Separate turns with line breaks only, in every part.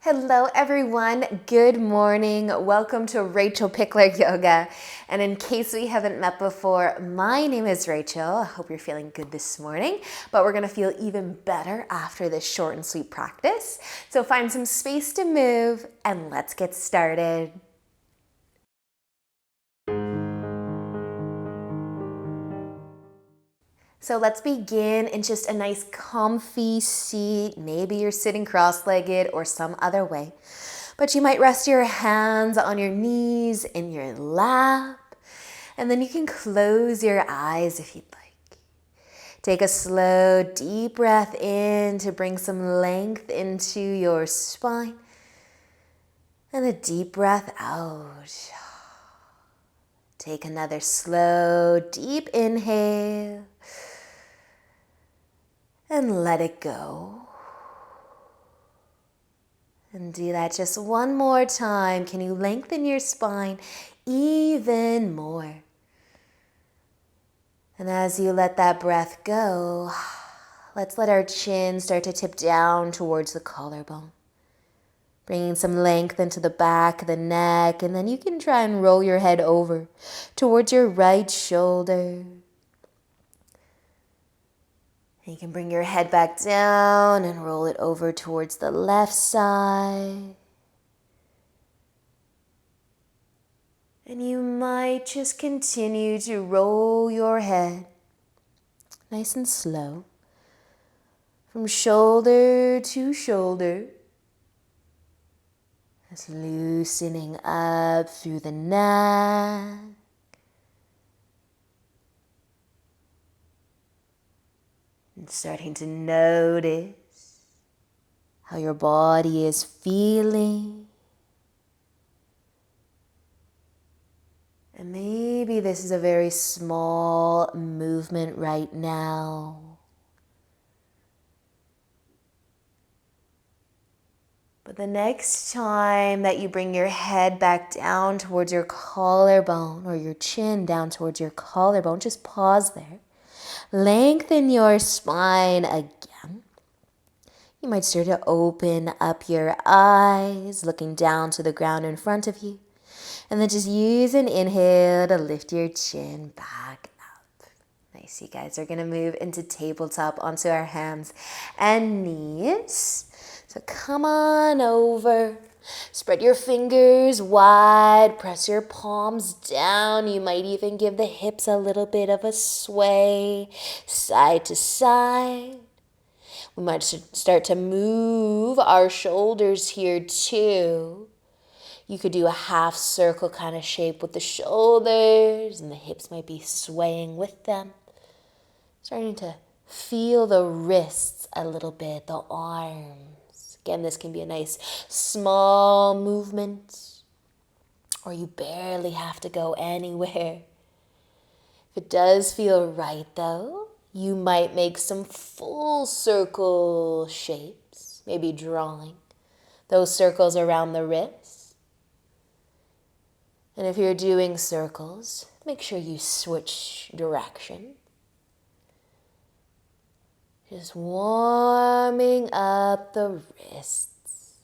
Hello everyone, good morning. Welcome to Rachel Pichler Yoga. And in case we haven't met before, my name is Rachel. I hope you're feeling good this morning, but we're gonna feel even better after this short and sweet practice. So find some space to move and let's get started. So let's begin in just a nice comfy seat. Maybe you're sitting cross-legged or some other way. But you might rest your hands on your knees in your lap. And then you can close your eyes if you'd like. Take a slow, deep breath in to bring some length into your spine. And a deep breath out. Take another slow, deep inhale. And let it go. And do that just one more time. Can you lengthen your spine even more? And as you let that breath go, let's let our chin start to tip down towards the collarbone. Bringing some length into the back of the neck, and then you can try and roll your head over towards your right shoulder. You can bring your head back down and roll it over towards the left side. And you might just continue to roll your head nice and slow from shoulder to shoulder. Just loosening up through the neck. And starting to notice how your body is feeling. And maybe this is a very small movement right now. But the next time that you bring your head back down towards your collarbone or your chin down towards your collarbone, just pause there. Lengthen your spine again. You might start to open up your eyes, looking down to the ground in front of you. And then just use an inhale to lift your chin back up. Nice, you guys are gonna move into tabletop onto our hands and knees. So come on over. Spread your fingers wide, press your palms down. You might even give the hips a little bit of a sway, side to side. We might start to move our shoulders here too. You could do a half circle kind of shape with the shoulders, and the hips might be swaying with them. Starting to feel the wrists a little bit, the arms. Again, this can be a nice small movement, or you barely have to go anywhere. If it does feel right though, you might make some full circle shapes, maybe drawing those circles around the wrists. And if you're doing circles, make sure you switch direction. Just warming up the wrists,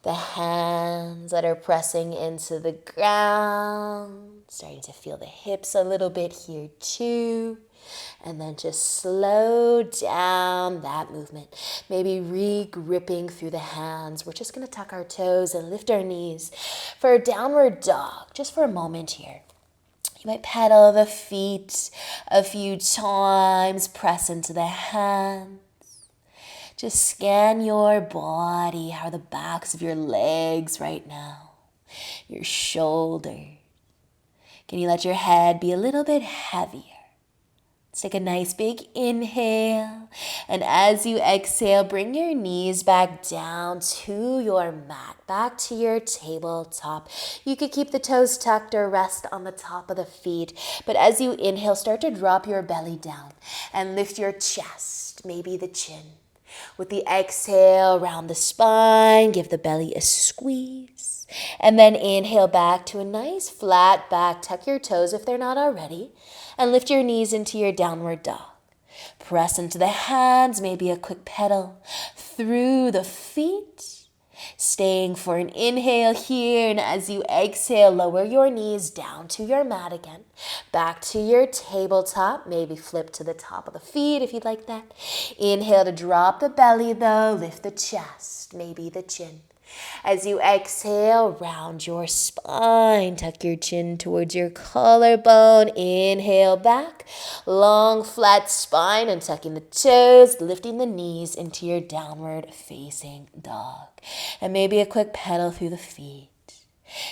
the hands that are pressing into the ground, starting to feel the hips a little bit here too. And then just slow down that movement. Maybe re-gripping through the hands. We're just going to tuck our toes and lift our knees for a downward dog, just for a moment here. You might pedal the feet a few times, press into the hands. Just scan your body. How are the backs of your legs right now? Your shoulders. Can you let your head be a little bit heavier? Let's take a nice big inhale. And as you exhale, bring your knees back down to your mat, back to your tabletop. You could keep the toes tucked or rest on the top of the feet. But as you inhale, start to drop your belly down and lift your chest, maybe the chin. With the exhale, round the spine, give the belly a squeeze. And then inhale back to a nice flat back. Tuck your toes if they're not already. And lift your knees into your downward dog. Press into the hands, maybe a quick pedal through the feet. Staying for an inhale here, and as you exhale, lower your knees down to your mat again. Back to your tabletop. Maybe flip to the top of the feet if you'd like that. Inhale to drop the belly though. Lift the chest, maybe the chin. As you exhale, round your spine. Tuck your chin towards your collarbone. Inhale back. Long, flat spine and tucking the toes, lifting the knees into your downward facing dog. And maybe a quick pedal through the feet.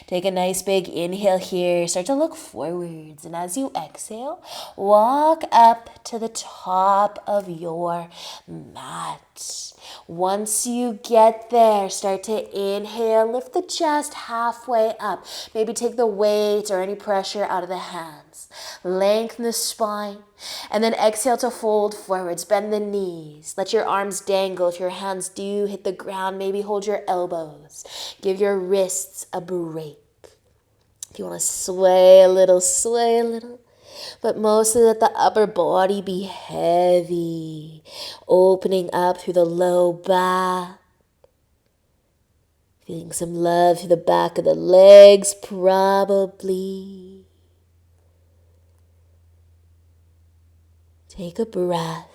Take a nice big inhale here. Start to look forwards. And as you exhale, walk up to the top of your mat. Once you get there, start to inhale. Lift the chest halfway up. Maybe take the weight or any pressure out of the hands. Lengthen the spine. And then exhale to fold forwards. Bend the knees. Let your arms dangle. If your hands do hit the ground, maybe hold your elbows. Give your wrists a break. If you want to sway a little, sway a little. But mostly let the upper body be heavy. Opening up through the low back. Feeling some love through the back of the legs, probably. Take a breath.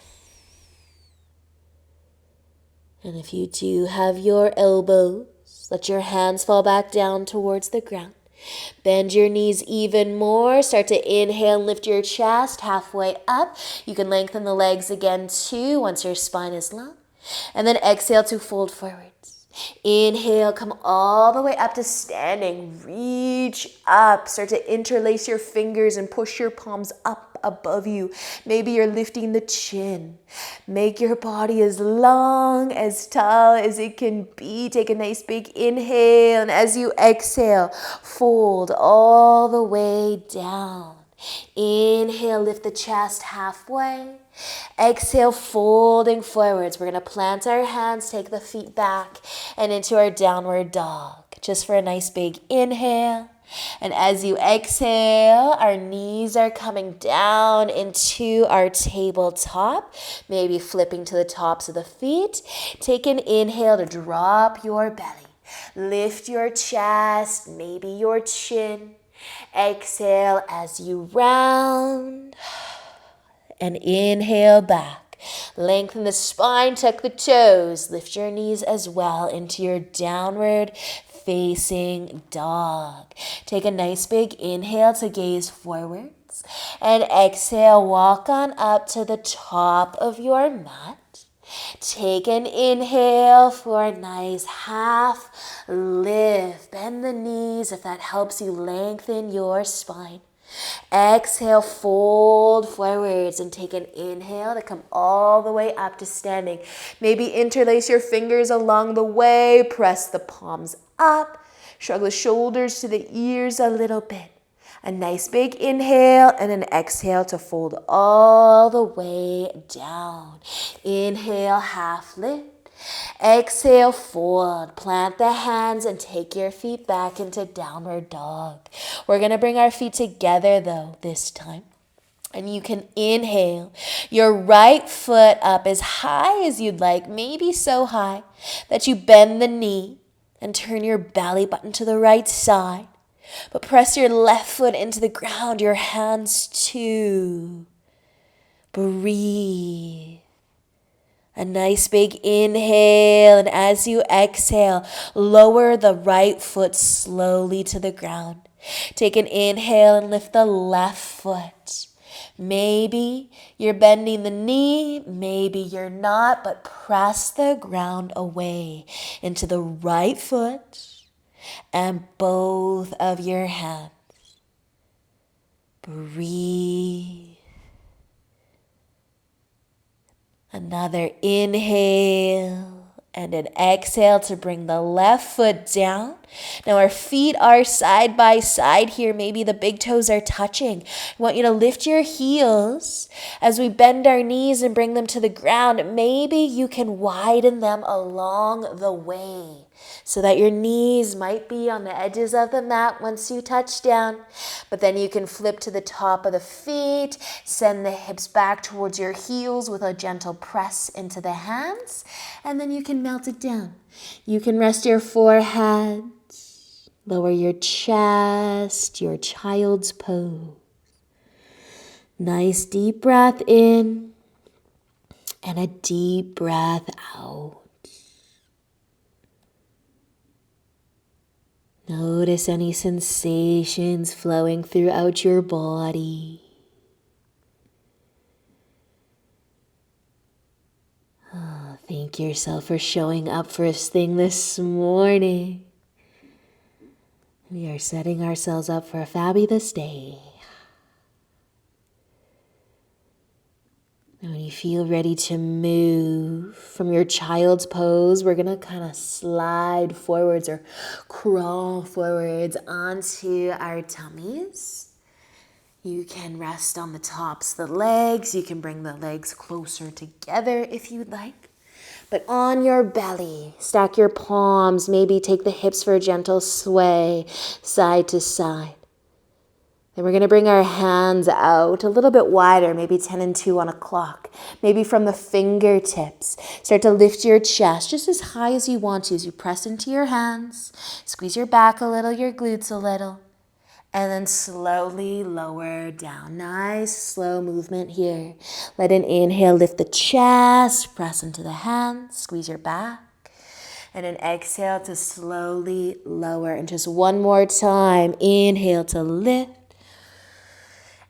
And if you do have your elbows, let your hands fall back down towards the ground. Bend your knees even more. Start to inhale and lift your chest halfway up. You can lengthen the legs again too once your spine is long. And then exhale to fold forwards. Inhale, come all the way up to standing. Reach up. Start to interlace your fingers and push your palms up above you. Maybe you're lifting the chin. Make your body as long, as tall as it can be. Take a nice big inhale, and as you exhale, fold all the way down. Inhale, lift the chest halfway. Exhale, folding forwards. We're going to plant our hands, take the feet back, and into our downward dog. Just for a nice big inhale. And as you exhale, our knees are coming down into our tabletop. Maybe flipping to the tops of the feet. Take an inhale to drop your belly. Lift your chest, maybe your chin. Exhale as you round. And inhale back. Lengthen the spine, tuck the toes. Lift your knees as well into your downward facing dog. Take a nice big inhale to gaze forwards. And exhale, walk on up to the top of your mat. Take an inhale for a nice half lift. Bend the knees if that helps you lengthen your spine. Exhale, fold forwards and take an inhale to come all the way up to standing. Maybe interlace your fingers along the way. Press the palms up. Shrug the shoulders to the ears a little bit. A nice big inhale and an exhale to fold all the way down. Inhale, half lift. Exhale, fold. Plant the hands and take your feet back into downward dog. We're going to bring our feet together though this time. And you can inhale your right foot up as high as you'd like, maybe so high that you bend the knee and turn your belly button to the right side. But press your left foot into the ground, your hands too. Breathe. A nice big inhale, and as you exhale, lower the right foot slowly to the ground. Take an inhale and lift the left foot. Maybe you're bending the knee, maybe you're not, but press the ground away into the right foot and both of your hands. Breathe. Another inhale and an exhale to bring the left foot down. Now our feet are side by side here. Maybe the big toes are touching. I want you to lift your heels as we bend our knees and bring them to the ground. Maybe you can widen them along the way. so that your knees might be on the edges of the mat once you touch down. But then you can flip to the top of the feet, send the hips back towards your heels with a gentle press into the hands, and then you can melt it down. You can rest your forehead, lower your chest, your child's pose. Nice deep breath in and a deep breath out. Notice any sensations flowing throughout your body. Oh, thank yourself for showing up first thing this morning. We are setting ourselves up for a fabulous day. And when you feel ready to move from your child's pose, we're going to kind of slide forwards or crawl forwards onto our tummies. You can rest on the tops of the legs. You can bring the legs closer together if you'd like. But on your belly, stack your palms. Maybe take the hips for a gentle sway side to side. Then we're going to bring our hands out a little bit wider, maybe 10 and 2 on a clock. Maybe from the fingertips. Start to lift your chest just as high as you want to as you press into your hands. Squeeze your back a little, your glutes a little. And then slowly lower down. Nice slow movement here. Let an inhale lift the chest, press into the hands, squeeze your back. And an exhale to slowly lower. And just one more time. Inhale to lift.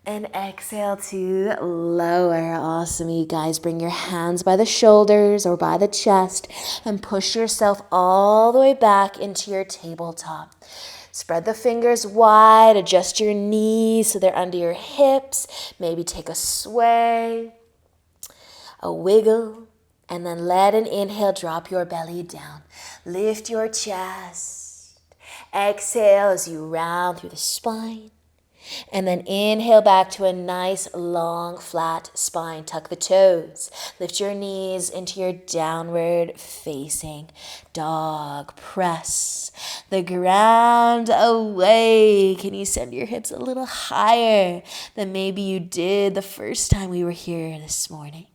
And exhale to lower. Awesome, you guys. Bring your hands by the shoulders or by the chest and push yourself all the way back into your tabletop. Spread the fingers wide. Adjust your knees so they're under your hips. Maybe take a sway, a wiggle, and then let an inhale drop your belly down. Lift your chest. Exhale as you round through the spine. And then inhale back to a nice, long, flat spine. Tuck the toes. Lift your knees into your downward facing dog. Press the ground away. Can you send your hips a little higher than maybe you did the first time we were here this morning?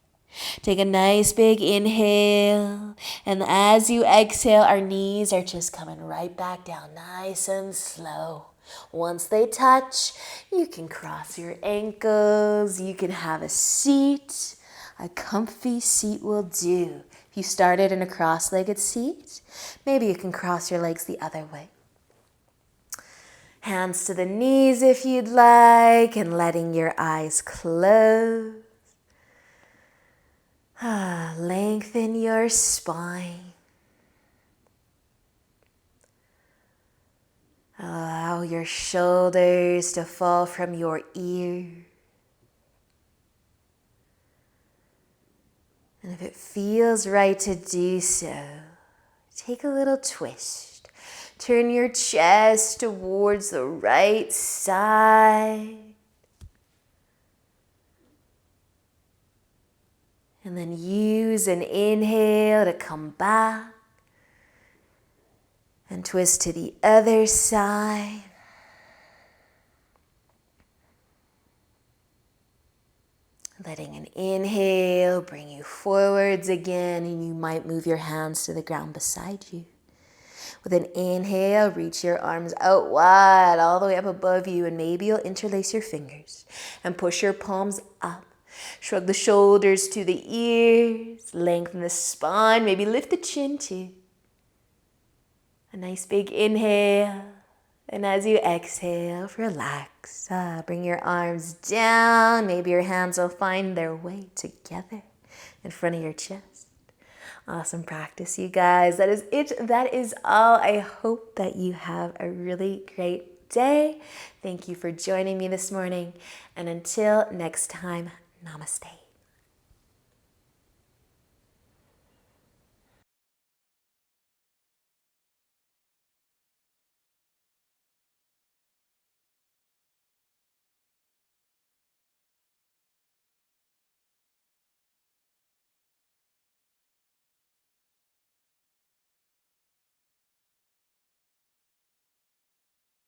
Take a nice big inhale. And as you exhale, our knees are just coming right back down, nice and slow. Once they touch, you can cross your ankles. You can have a seat. A comfy seat will do. If you started in a cross-legged seat, maybe you can cross your legs the other way. Hands to the knees if you'd like, and letting your eyes close. Lengthen your spine. Allow your shoulders to fall from your ears. And if it feels right to do so, take a little twist. Turn your chest towards the right side. And then use an inhale to come back. And twist to the other side. Letting an inhale bring you forwards again, and you might move your hands to the ground beside you. With an inhale, reach your arms out wide, all the way up above you, and maybe you'll interlace your fingers and push your palms up. Shrug the shoulders to the ears, lengthen the spine, maybe lift the chin too. A nice big inhale, and as you exhale, relax. Bring your arms down. Maybe your hands will find their way together in front of your chest. Awesome practice, you guys. That is it. That is all. I hope that you have a really great day. Thank you for joining me this morning. And until next time, namaste.